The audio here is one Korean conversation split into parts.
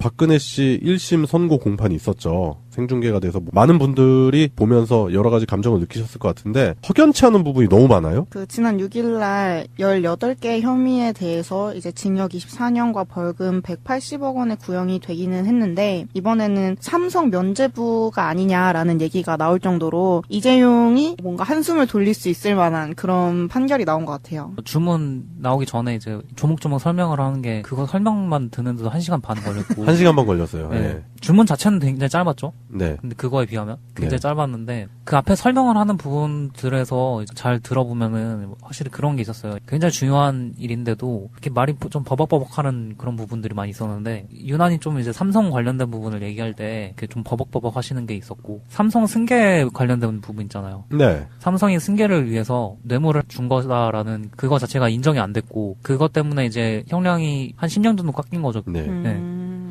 박근혜 씨 1심 선고 공판이 있었죠. 생중계가 돼서 많은 분들이 보면서 여러 가지 감정을 느끼셨을 것 같은데 석연치 않은 부분이 너무 많아요. 지난 6일날 18개 혐의에 대해서 이제 징역 24년과 벌금 180억 원의 구형이 되기는 했는데 이번에는 삼성 면죄부가 아니냐라는 얘기가 나올 정도로 이재용이 뭔가 한숨을 돌릴 수 있을 만한 그런 판결이 나온 것 같아요. 주문 나오기 전에 이제 조목조목 설명을 하는 게 그거 설명만 듣는데도 1시간 반 걸렸고 1시간 반 걸렸어요. 네. 네. 주문 자체는 굉장히 짧았죠. 네. 근데 그거에 비하면 굉장히 네. 짧았는데 그 앞에 설명을 하는 부분들에서 잘 들어보면은 확실히 그런 게 있었어요. 굉장히 중요한 일인데도 이렇게 말이 좀 버벅버벅하는 그런 부분들이 많이 있었는데 유난히 좀 이제 삼성 관련된 부분을 얘기할 때 좀 버벅버벅 하시는 게 있었고 삼성 승계 관련된 부분 있잖아요. 네. 삼성이 승계를 위해서 뇌물을 준 거다라는 그거 자체가 인정이 안 됐고 그것 때문에 이제 형량이 한 10년 정도 깎인 거죠. 네.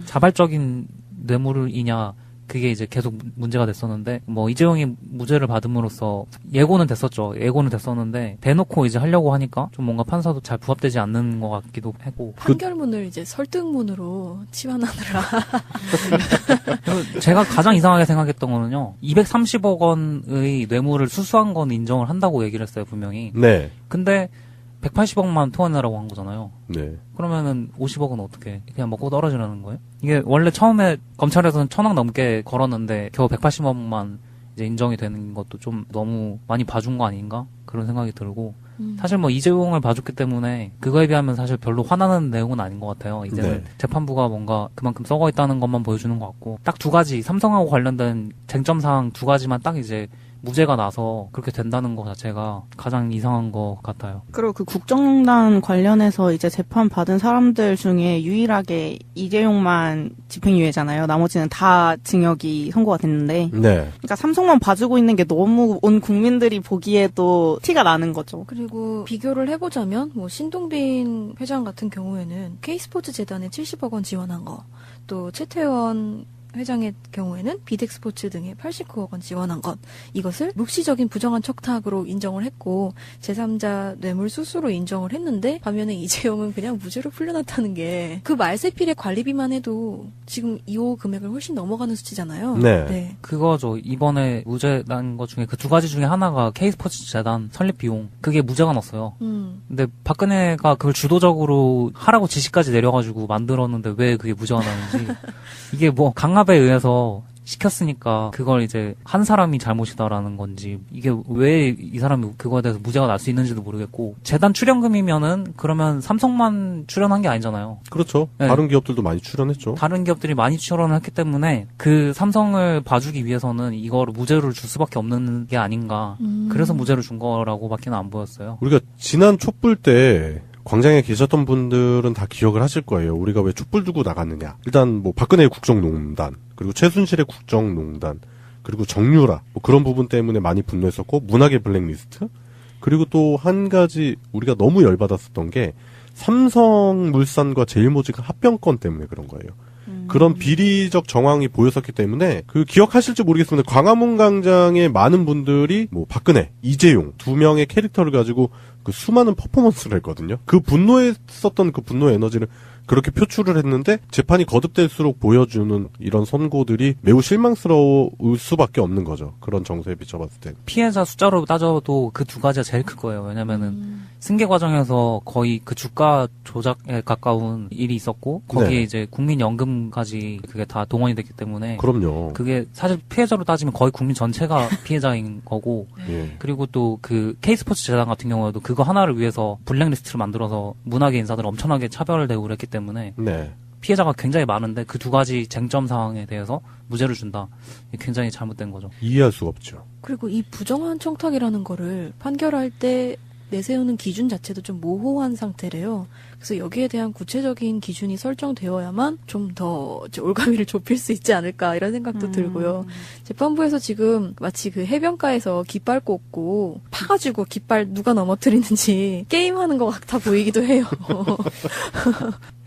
자발적인 뇌물이냐 그게 이제 계속 문제가 됐었는데 뭐 이재용이 무죄를 받음으로써 예고는 됐었는데 대놓고 이제 하려고 하니까 좀 뭔가 판사도 잘 부합되지 않는 것 같기도 하고 판결문을 이제 설득문으로 치환하느라 그리고 제가 가장 이상하게 생각했던 거는요 230억 원의 뇌물을 수수한 건 인정을 한다고 얘기를 했어요 분명히. 네. 근데 180억만 토해내라고 한 거잖아요. 네. 그러면은 50억은 어떻게 그냥 먹고 떨어지라는 거예요? 이게 원래 처음에 검찰에서는 1,000억 넘게 걸었는데 겨우 180억만 이제 인정이 되는 것도 좀 너무 많이 봐준 거 아닌가? 그런 생각이 들고 사실 뭐 이재용을 봐줬기 때문에 그거에 비하면 사실 별로 화나는 내용은 아닌 것 같아요. 이제는 네. 재판부가 뭔가 그만큼 썩어 있다는 것만 보여주는 것 같고 딱 두 가지 삼성하고 관련된 쟁점사항 두 가지만 딱 이제 무죄가 나서 그렇게 된다는 것 자체가 가장 이상한 것 같아요. 그리고 그 국정농단 관련해서 이제 재판 받은 사람들 중에 유일하게 이재용만 집행유예잖아요. 나머지는 다 징역이 선고가 됐는데. 네. 그러니까 삼성만 봐주고 있는 게 너무 온 국민들이 보기에도 티가 나는 거죠. 그리고 비교를 해보자면 뭐 신동빈 회장 같은 경우에는 K스포츠 재단에 70억 원 지원한 거, 또 최태원 회장의 경우에는 비덱스포츠 등에 89억 원 지원한 것, 이것을 묵시적인 부정한 척탁으로 인정을 했고 제3자 뇌물 수수로 인정을 했는데 반면에 이재용은 그냥 무죄로 풀려났다는 게 그 말세필의 관리비만 해도 지금 2호 금액을 훨씬 넘어가는 수치잖아요. 네. 그거죠. 이번에 무죄 난 것 중에 그 두 가지 중에 하나가 K스포츠 재단 설립 비용 그게 무죄가 났어요. 근데 박근혜가 그걸 주도적으로 하라고 지시까지 내려가지고 만들었는데 왜 그게 무죄가 나는지 이게 뭐 강압에 의해서 시켰으니까 그걸 이제 한 사람이 잘못이다라는 건지 이게 왜 이 사람이 그거에 대해서 무죄가 날 수 있는지도 모르겠고 재단 출연금이면은 그러면 삼성만 출연한 게 아니잖아요. 그렇죠. 네. 다른 기업들도 많이 출연했죠. 다른 기업들이 많이 출연을 했기 때문에 그 삼성을 봐주기 위해서는 이거를 무죄를 줄 수밖에 없는 게 아닌가. 그래서 무죄를 준 거라고밖에 안 보였어요. 우리가 지난 촛불 때 광장에 계셨던 분들은 다 기억을 하실 거예요. 우리가 왜 촛불 두고 나갔느냐. 일단 뭐 박근혜의 국정농단, 그리고 최순실의 국정농단, 그리고 정유라 뭐 그런 부분 때문에 많이 분노했었고 문학의 블랙리스트, 그리고 또 한 가지 우리가 너무 열받았었던 게 삼성물산과 제일모직 합병권 때문에 그런 거예요. 그런 비리적 정황이 보였었기 때문에 그 기억하실지 모르겠습니다. 광화문 광장에 많은 분들이 뭐 박근혜, 이재용 두 명의 캐릭터를 가지고 그 수많은 퍼포먼스를 했거든요. 그 분노했었던 그 분노의 에너지를 그렇게 표출을 했는데 재판이 거듭될수록 보여주는 이런 선고들이 매우 실망스러울 수밖에 없는 거죠. 그런 정서에 비춰봤을 때. 피해자 숫자로 따져도 그 두 가지가 제일 클 거예요. 왜냐면은 승계 과정에서 거의 그 주가 조작에 가까운 일이 있었고 거기에 네. 이제 국민연금까지 그게 다 동원이 됐기 때문에 그럼요. 그게 사실 피해자로 따지면 거의 국민 전체가 피해자인 거고 예. 그리고 또 그 K스포츠 재단 같은 경우에도 그거 하나를 위해서 블랙리스트를 만들어서 문학의 인사들을 엄청나게 차별을 대우를 했기 때문에 네. 피해자가 굉장히 많은데 그 두 가지 쟁점 사항에 대해서 무죄를 준다. 이게 굉장히 잘못된 거죠. 이해할 수가 없죠. 그리고 이 부정한 청탁이라는 거를 판결할 때 내세우는 기준 자체도 좀 모호한 상태래요. 그래서 여기에 대한 구체적인 기준이 설정되어야만 좀 더 올가미를 좁힐 수 있지 않을까 이런 생각도 들고요. 재판부에서 지금 마치 그 해변가에서 깃발 꽂고 파가지고 깃발 누가 넘어뜨리는지 게임하는 것 같아 보이기도 해요.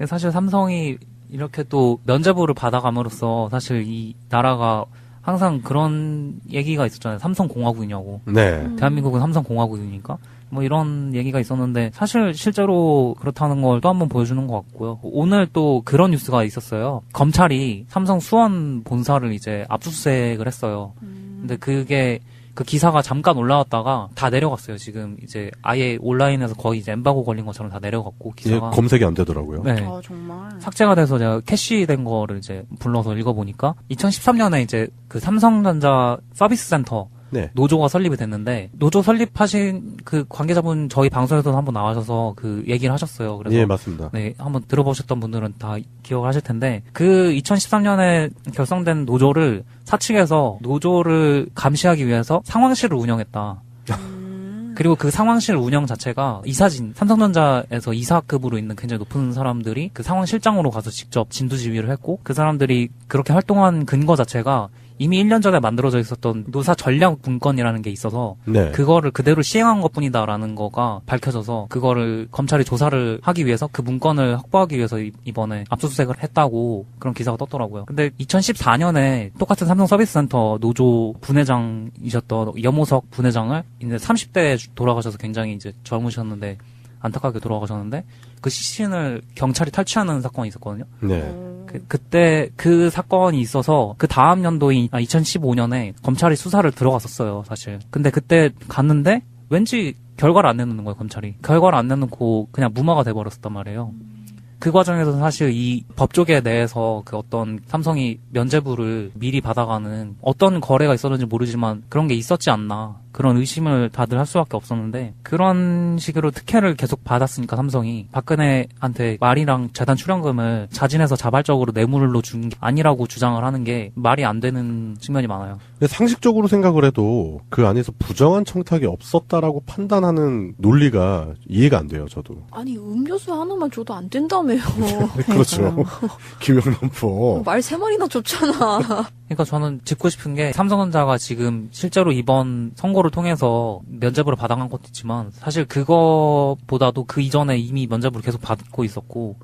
사실 삼성이 이렇게 또 면죄부를 받아감으로써 사실 이 나라가 항상 그런 얘기가 있었잖아요. 삼성공화국이냐고. 네. 대한민국은 삼성공화국이니까 뭐 이런 얘기가 있었는데 사실 실제로 그렇다는 걸 또 한 번 보여주는 것 같고요. 오늘 또 그런 뉴스가 있었어요. 검찰이 삼성 수원 본사를 이제 압수수색을 했어요. 근데 그게 그 기사가 잠깐 올라왔다가 다 내려갔어요. 지금 이제 아예 온라인에서 거의 이제 엠바고 걸린 것처럼 다 내려갔고 기사가 검색이 안 되더라고요. 네. 정말. 삭제가 돼서 제가 캐시된 거를 이제 불러서 읽어보니까 2013년에 이제 그 삼성전자 서비스 센터 네. 노조가 설립이 됐는데 노조 설립하신 그 관계자분 저희 방송에서도 한번 나와셔서 그 얘기를 하셨어요. 그래서 예, 맞습니다. 네, 한번 들어보셨던 분들은 다 기억을 하실 텐데 그 2013년에 결성된 노조를 사측에서 노조를 감시하기 위해서 상황실을 운영했다. 그리고 그 상황실 운영 자체가 이사진, 삼성전자에서 이사급으로 있는 굉장히 높은 사람들이 그 상황실장으로 가서 직접 진두지휘를 했고 그 사람들이 그렇게 활동한 근거 자체가 이미 1년 전에 만들어져 있었던 노사 전략 문건이라는 게 있어서 네. 그거를 그대로 시행한 것뿐이다라는 거가 밝혀져서 그거를 검찰이 조사를 하기 위해서 그 문건을 확보하기 위해서 이번에 압수수색을 했다고 그런 기사가 떴더라고요. 근데 2014년에 똑같은 삼성서비스센터 노조 분회장이셨던 염호석 분회장을 이제 30대에 돌아가셔서 굉장히 이제 젊으셨는데 안타깝게 돌아가셨는데 그 시신을 경찰이 탈취하는 사건이 있었거든요. 네. 그때 그 사건이 있어서 그 다음 연도인 2015년에 검찰이 수사를 들어갔었어요, 사실. 근데 그때 갔는데 왠지 결과를 안 내놓는 거예요, 검찰이. 결과를 안 내놓고 그냥 무마가 돼버렸었단 말이에요. 그 과정에서 사실 이 법조계 내에서 그 어떤 삼성이 면죄부를 미리 받아가는 어떤 거래가 있었는지 모르지만 그런 게 있었지 않나. 그런 의심을 다들 할 수밖에 없었는데 그런 식으로 특혜를 계속 받았으니까 삼성이 박근혜한테 말이랑 재단 출연금을 자진해서 자발적으로 뇌물로 준 게 아니라고 주장을 하는 게 말이 안 되는 측면이 많아요. 근데 상식적으로 생각을 해도 그 안에서 부정한 청탁이 없었다라고 판단하는 논리가 이해가 안 돼요, 저도. 아니 음료수 하나만 줘도 안 된다며요. 그렇죠. 김영란포. 말 3마리나 줬잖아. 그러니까 저는 짚고 싶은 게 삼성전자가 지금 실제로 이번 선거를 통해서 면죄부를 받아간 것도 있지만 사실 그거보다도 그 이전에 이미 면죄부를 계속 받고 있었고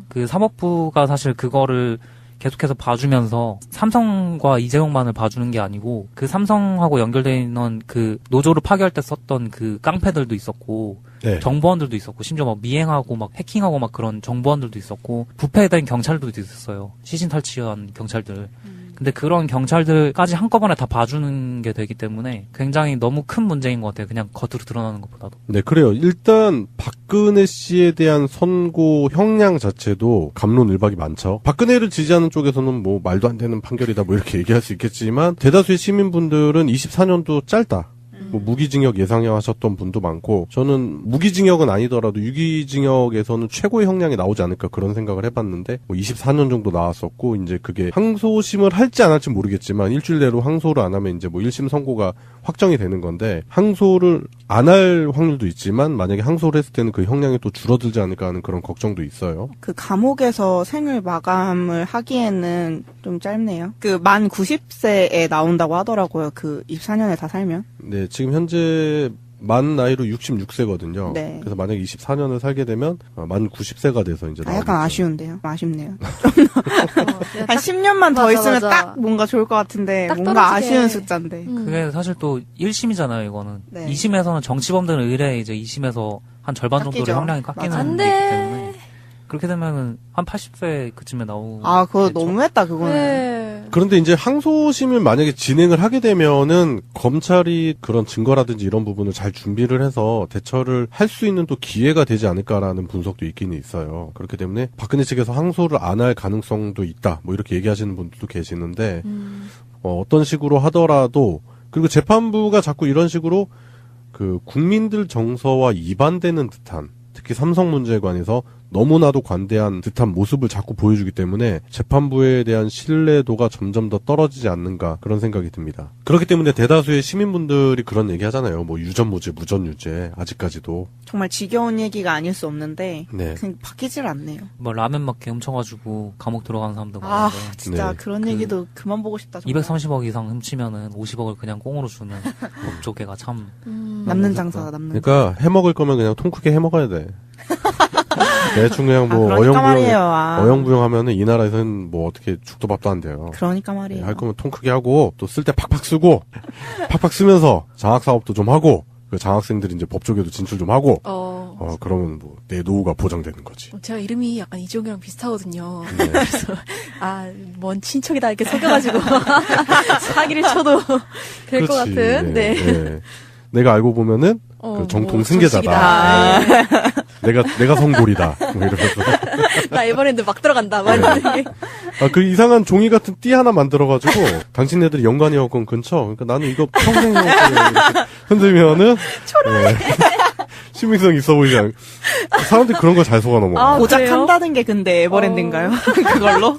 그 사법부가 사실 그거를 계속해서 봐주면서 삼성과 이재용만을 봐주는 게 아니고 그 삼성하고 연결되어 있는 그 노조를 파괴할 때 썼던 그 깡패들도 있었고 네. 정보원들도 있었고 심지어 막 미행하고 막 해킹하고 막 그런 정보원들도 있었고 부패된 경찰들도 있었어요. 시신 탈취한 경찰들. 근데 그런 경찰들까지 한꺼번에 다 봐주는 게 되기 때문에 굉장히 너무 큰 문제인 것 같아요. 그냥 겉으로 드러나는 것보다도. 네, 그래요. 일단 박근혜 씨에 대한 선고 형량 자체도 갑론을박이 많죠. 박근혜를 지지하는 쪽에서는 뭐 말도 안 되는 판결이다 뭐 이렇게 얘기할 수 있겠지만 대다수의 시민분들은 24년도 짧다. 뭐 무기징역 예상하셨던 분도 많고 저는 무기징역은 아니더라도 유기징역에서는 최고의 형량이 나오지 않을까 그런 생각을 해봤는데 뭐 24년 정도 나왔었고 이제 그게 항소심을 할지 안 할지 모르겠지만 일주일 내로 항소를 안 하면 이제 뭐 1심 선고가 확정이 되는 건데 항소를 안 할 확률도 있지만 만약에 항소를 했을 때는 그 형량이 또 줄어들지 않을까 하는 그런 걱정도 있어요. 그 감옥에서 생을 마감을 하기에는 좀 짧네요. 그 만 90세에 나온다고 하더라고요. 그 24년에 다 살면. 네, 지금 현재 만 나이로 66세거든요. 네. 그래서 만약에 24년을 살게 되면 만 90세가 돼서 이제 나오겠죠. 약간 아쉬운데요. 아쉽네요. 한 10년만 더 맞아, 있으면 맞아. 딱 뭔가 좋을 것 같은데 딱 뭔가 떨어지게. 아쉬운 숫자인데. 그게 사실 또 1심이잖아요, 이거는. 네. 2심에서는 정치범들은 의뢰 이제 2심에서 한 절반 깎이죠. 정도의 형량이 깎이는 맞아. 안 게 있기 돼. 때문에 그렇게 되면은 한 80세 그쯤에 나오고. 아, 그거 너무했다, 그거는. 네. 그런데 이제 항소심을 만약에 진행을 하게 되면은 검찰이 그런 증거라든지 이런 부분을 잘 준비를 해서 대처를 할 수 있는 또 기회가 되지 않을까라는 분석도 있기는 있어요. 그렇기 때문에 박근혜 측에서 항소를 안 할 가능성도 있다. 뭐 이렇게 얘기하시는 분들도 계시는데 어떤 식으로 하더라도 그리고 재판부가 자꾸 이런 식으로 그 국민들 정서와 이반되는 듯한 특히 삼성 문제에 관해서 너무나도 관대한 듯한 모습을 자꾸 보여주기 때문에 재판부에 대한 신뢰도가 점점 더 떨어지지 않는가 그런 생각이 듭니다. 그렇기 때문에 대다수의 시민분들이 그런 얘기 하잖아요. 뭐 유전무죄, 무전유죄 아직까지도. 정말 지겨운 얘기가 아닐 수 없는데 네. 그냥 바뀌질 않네요. 뭐 라면 맞게 훔쳐가지고 감옥 들어가는 사람도 아, 많은데. 진짜 네. 그런 얘기도 그만 보고 싶다. 정말. 230억 이상 훔치면은 50억을 그냥 꽁으로 주는 법조계가 참. 남는 장사가 남는. 그러니까 해먹을 거면 그냥 통 크게 해먹어야 돼. 대충 그냥 뭐 그러니까 말이에요. 아. 어영부영하면은 이 나라에서는 뭐 어떻게 죽도 밥도 안 돼요. 그러니까 말이에요. 할 거면 통 크게 하고 또 쓸 때 팍팍 쓰고 팍팍 쓰면서 장학 사업도 좀 하고 그 장학생들이 이제 법조계도 진출 좀 하고, 그러면 뭐 내 노후가 보장되는 거지. 제가 이름이 약간 이지용이랑 비슷하거든요. 네. 그래서 먼 친척이다 이렇게 속여가지고 사기를 쳐도 될 것 그렇지. 같은. 네. 네. 내가 알고 보면은 그 정통 뭐 승계자다. 정식이다. 내가 성골이다. 뭐 이러면서. 나 이번에도 막 들어간다. 막 이러는데. 그 이상한 종이 같은 띠 하나 만들어가지고, 당신네들이 연관이었건 근처. 그러니까 나는 이거 평생 이렇게 흔들면은, 네. 신빙성 있어 보이지 않. 사람들이 그런 걸 잘 속아 넘어가. 고작한다는 게 근데 에버랜드인가요? 그걸로?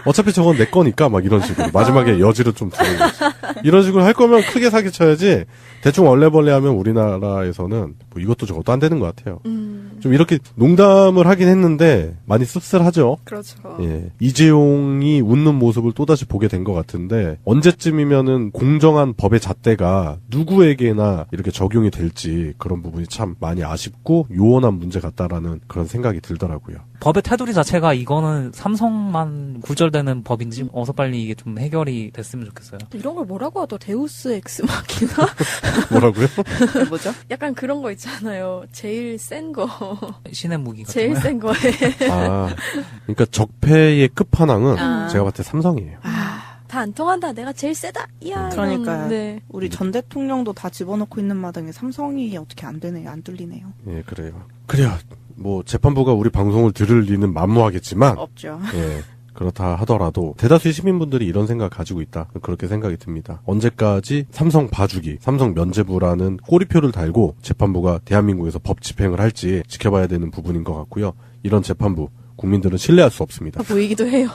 어차피 저건 내 거니까 막 이런 식으로 마지막에 여지를 좀 두는 거지. 이런 식으로 할 거면 크게 사기쳐야지. 대충 얼레벌레 하면 우리나라에서는 뭐 이것도 저것도 안 되는 것 같아요. 좀 이렇게 농담을 하긴 했는데 많이 씁쓸하죠. 그렇죠. 예. 이재용이 웃는 모습을 또다시 보게 된 것 같은데 언제쯤이면은 공정한 법의 잣대가 누구에게나 이렇게 적용이 될지 그런 부분이 참 많이 아쉽고 요원한 문제 같다라는 그런 생각이 들더라고요. 법의 테두리 자체가 이거는 삼성만 굴절되는 법인지 어서 빨리 이게 좀 해결이 됐으면 좋겠어요. 이런 걸 뭐라고 하더라? 데우스 엑스 마키나? 뭐라고요? 뭐죠? 약간 그런 거 있잖아요. 제일 센 거. 신의 무기 같은 제일 거요? 센 거에. 그러니까 적폐의 끝판왕은 아. 제가 봤을 때 삼성이에요. 다 안 통한다. 내가 제일 세다. 이야. 그러니까요. 네. 우리 전 대통령도 다 집어넣고 있는 마당에 삼성이 어떻게 안 되네요. 안 뚫리네요. 예, 그래요. 그래요. 뭐 재판부가 우리 방송을 들을 리는 만무하겠지만 없죠. 예. 그렇다 하더라도 대다수의 시민분들이 이런 생각을 가지고 있다. 그렇게 생각이 듭니다. 언제까지 삼성 봐주기, 삼성 면죄부라는 꼬리표를 달고 재판부가 대한민국에서 법 집행을 할지 지켜봐야 되는 부분인 것 같고요. 이런 재판부 국민들은 신뢰할 수 없습니다. 보이기도 해요.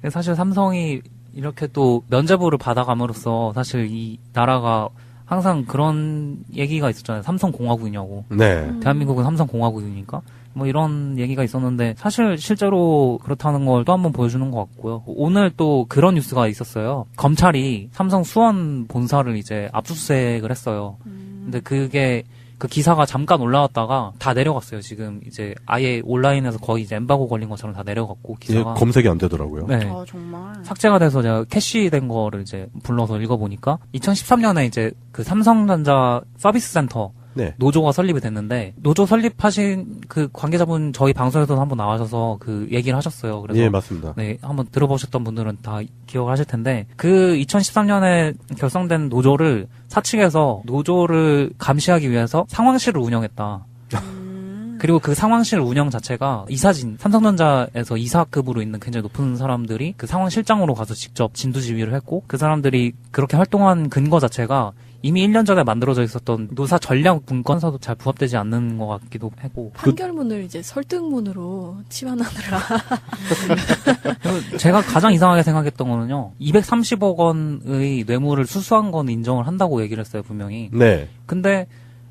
사실 삼성이 이렇게 또 면죄부를 받아감으로써 사실 이 나라가 항상 그런 얘기가 있었잖아요. 삼성공화국이냐고. 네. 대한민국은 삼성공화국이니까. 뭐 이런 얘기가 있었는데 사실 실제로 그렇다는 걸 또 한 번 보여주는 것 같고요. 오늘 또 그런 뉴스가 있었어요. 검찰이 삼성 수원 본사를 이제 압수수색을 했어요. 근데 그게 그 기사가 잠깐 올라왔다가 다 내려갔어요. 지금 이제 아예 온라인에서 거의 이제 엠바고 걸린 것처럼 다 내려갔고 예, 기사가 검색이 안 되더라고요. 네. 정말. 삭제가 돼서 제가 캐시된 거를 이제 불러서 읽어보니까 2013년에 이제 그 삼성전자 서비스 센터 네. 노조가 설립이 됐는데 노조 설립하신 그 관계자분 저희 방송에서도 한번 나와셔서 그 얘기를 하셨어요. 그래서 예, 맞습니다. 네, 한번 들어보셨던 분들은 다 기억하실 텐데 그 2013년에 결성된 노조를 사측에서 노조를 감시하기 위해서 상황실을 운영했다. 그리고 그 상황실 운영 자체가 이사진, 삼성전자에서 이사급으로 있는 굉장히 높은 사람들이 그 상황실장으로 가서 직접 진두지휘를 했고 그 사람들이 그렇게 활동한 근거 자체가 이미 1년 전에 만들어져 있었던 노사 전략 문건서도 잘 부합되지 않는 것 같기도 하고 판결문을 이제 설득문으로 치환하느라. 그리고 제가 가장 이상하게 생각했던 거는요. 230억 원의 뇌물을 수수한 건 인정을 한다고 얘기를 했어요, 분명히. 네. 근데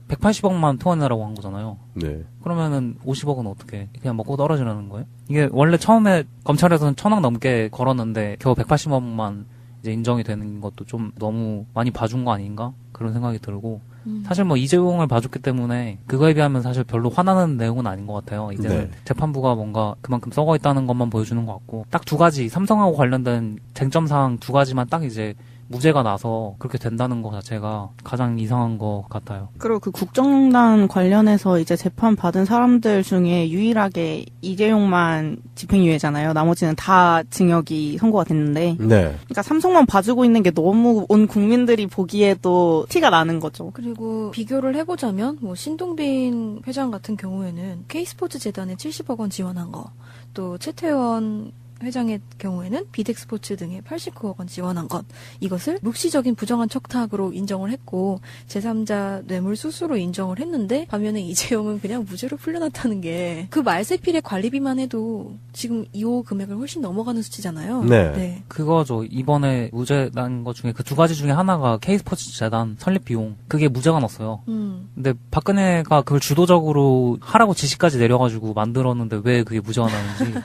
180억만 토해내라고 한 거잖아요. 네. 그러면은 50억은 어떻게 그냥 먹고 떨어지라는 거예요? 이게 원래 처음에 검찰에서는 1,000억 넘게 걸었는데 겨우 180억만 이제 인정이 되는 것도 좀 너무 많이 봐준 거 아닌가? 그런 생각이 들고 사실 뭐 이재용을 봐줬기 때문에 그거에 비하면 사실 별로 화나는 내용은 아닌 것 같아요. 이제는 네. 재판부가 뭔가 그만큼 썩어 있다는 것만 보여주는 것 같고 딱 두 가지 삼성하고 관련된 쟁점 사항 두 가지만 딱 이제 무죄가 나서 그렇게 된다는 것 자체가 가장 이상한 것 같아요. 그리고 그 국정농단 관련해서 이제 재판 받은 사람들 중에 유일하게 이재용만 집행유예잖아요. 나머지는 다 징역이 선고가 됐는데. 네. 그러니까 삼성만 봐주고 있는 게 너무 온 국민들이 보기에도 티가 나는 거죠. 그리고 비교를 해보자면 뭐 신동빈 회장 같은 경우에는 K스포츠 재단에 70억 원 지원한 거, 또 최태원 회장의 경우에는 비덱스포츠 등에 89억 원 지원한 것, 이것을 묵시적인 부정한 척탁으로 인정을 했고 제3자 뇌물 수수로 인정을 했는데 반면에 이재용은 그냥 무죄로 풀려났다는 게 그 말세필의 관리비만 해도 지금 2호 금액을 훨씬 넘어가는 수치잖아요. 네. 그거죠. 이번에 무죄 난 것 중에 그 두 가지 중에 하나가 K스포츠 재단 설립 비용. 그게 무죄가 났어요. 근데 박근혜가 그걸 주도적으로 하라고 지시까지 내려가지고 만들었는데 왜 그게 무죄가 나는지.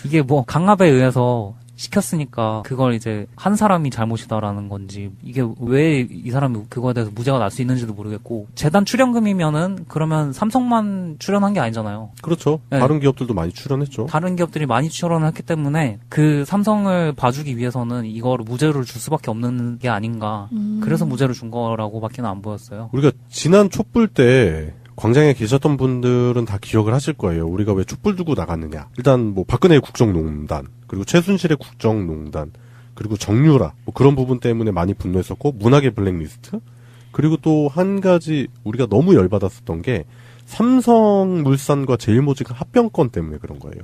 이게 뭐 강압에 의해서 시켰으니까 그걸 이제 한 사람이 잘못이다라는 건지 이게 왜 이 사람이 그거에 대해서 무죄가 날 수 있는지도 모르겠고 재단 출연금이면은 그러면 삼성만 출연한 게 아니잖아요. 그렇죠. 네. 다른 기업들도 많이 출연했죠. 다른 기업들이 많이 출연을 했기 때문에 그 삼성을 봐주기 위해서는 이거를 무죄를 줄 수밖에 없는 게 아닌가. 그래서 무죄를 준 거라고밖에는 안 보였어요. 우리가 지난 촛불 때 광장에 계셨던 분들은 다 기억을 하실 거예요. 우리가 왜 촛불 두고 나갔느냐. 일단 뭐 박근혜의 국정농단, 그리고 최순실의 국정농단, 그리고 정유라 뭐 그런 부분 때문에 많이 분노했었고 문학의 블랙리스트, 그리고 또 한 가지 우리가 너무 열받았었던 게 삼성물산과 제일모직 합병권 때문에 그런 거예요.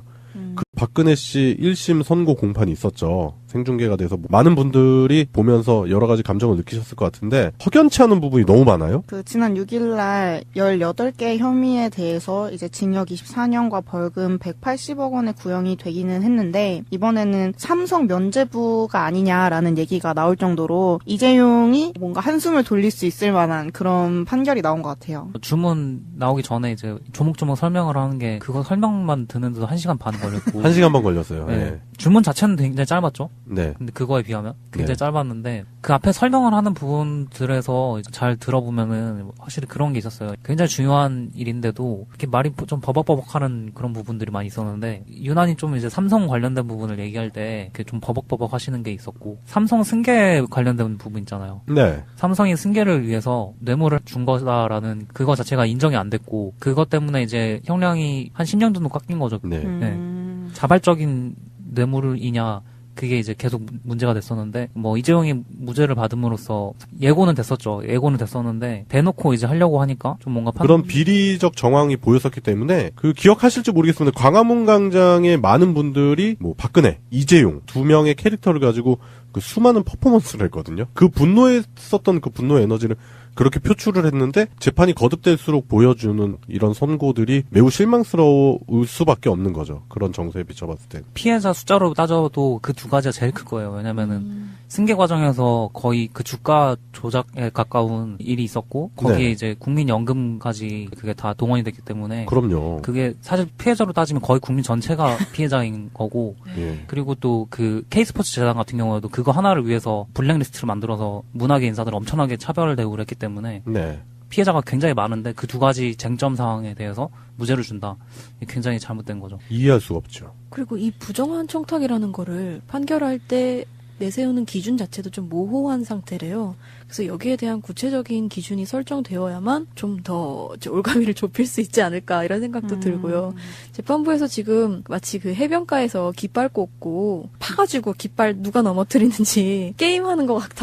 그 박근혜 씨 1심 선고 공판이 있었죠. 생중계가 돼서 많은 분들이 보면서 여러 가지 감정을 느끼셨을 것 같은데 석연치 않은 부분이 너무 많아요. 그 지난 6일날 18개 혐의에 대해서 이제 징역 24년과 벌금 180억 원의 구형이 되기는 했는데 이번에는 삼성 면죄부가 아니냐라는 얘기가 나올 정도로 이재용이 뭔가 한숨을 돌릴 수 있을 만한 그런 판결이 나온 것 같아요. 주문 나오기 전에 이제 조목조목 설명을 하는 게 그거 설명만 듣는데도 1시간 반 걸렸고 1시간만 걸렸어요. 네. 네. 주문 자체는 굉장히 짧았죠. 네. 근데 그거에 비하면 굉장히 네. 짧았는데 그 앞에 설명을 하는 부분들에서 이제 잘 들어보면은 확실히 그런 게 있었어요. 굉장히 중요한 일인데도 이렇게 말이 좀 버벅버벅하는 그런 부분들이 많이 있었는데 유난히 좀 이제 삼성 관련된 부분을 얘기할 때 이렇게 좀 버벅버벅 하시는 게 있었고 삼성 승계 관련된 부분 있잖아요. 네. 삼성이 승계를 위해서 뇌물을 준 거다라는 그거 자체가 인정이 안 됐고 그것 때문에 이제 형량이 한 10년 정도 깎인 거죠. 네. 자발적인 뇌물이냐 그게 이제 계속 문제가 됐었는데 뭐 이재용이 무죄를 받음으로써 예고는 됐었죠. 예고는 됐었는데 대놓고 이제 하려고 하니까 좀 뭔가 그런 비리적 정황이 보였었기 때문에 그 기억하실지 모르겠습니다. 광화문 광장의 많은 분들이 뭐 박근혜, 이재용 두 명의 캐릭터를 가지고 그 수많은 퍼포먼스를 했거든요. 그 분노했었던 그 분노 에너지를 그렇게 표출을 했는데 재판이 거듭될수록 보여주는 이런 선고들이 매우 실망스러울 수밖에 없는 거죠. 그런 정세에 비춰봤을 때. 피해자 숫자로 따져도 그 두 가지가 제일 클 거예요. 왜냐면은 승계 과정에서 거의 그 주가 조작에 가까운 일이 있었고 거기에 네. 이제 국민연금까지 그게 다 동원이 됐기 때문에 그럼요. 그게 사실 피해자로 따지면 거의 국민 전체가 피해자인 거고 예. 그리고 또 그 K스포츠 재단 같은 경우에도 그거 하나를 위해서 블랙리스트를 만들어서 문화계 인사들을 엄청나게 차별 대우를 했기 때문에 네. 피해자가 굉장히 많은데 그 두 가지 쟁점 사항에 대해서 무죄를 준다. 이게 굉장히 잘못된 거죠. 이해할 수가 없죠. 그리고 이 부정한 청탁이라는 거를 판결할 때 내세우는 기준 자체도 좀 모호한 상태래요. 그래서 여기에 대한 구체적인 기준이 설정되어야만 좀 더 올가미를 좁힐 수 있지 않을까 이런 생각도 들고요. 재판부에서 지금 마치 그 해변가에서 깃발 꽂고 파가지고 깃발 누가 넘어뜨리는지 게임하는 것 같아.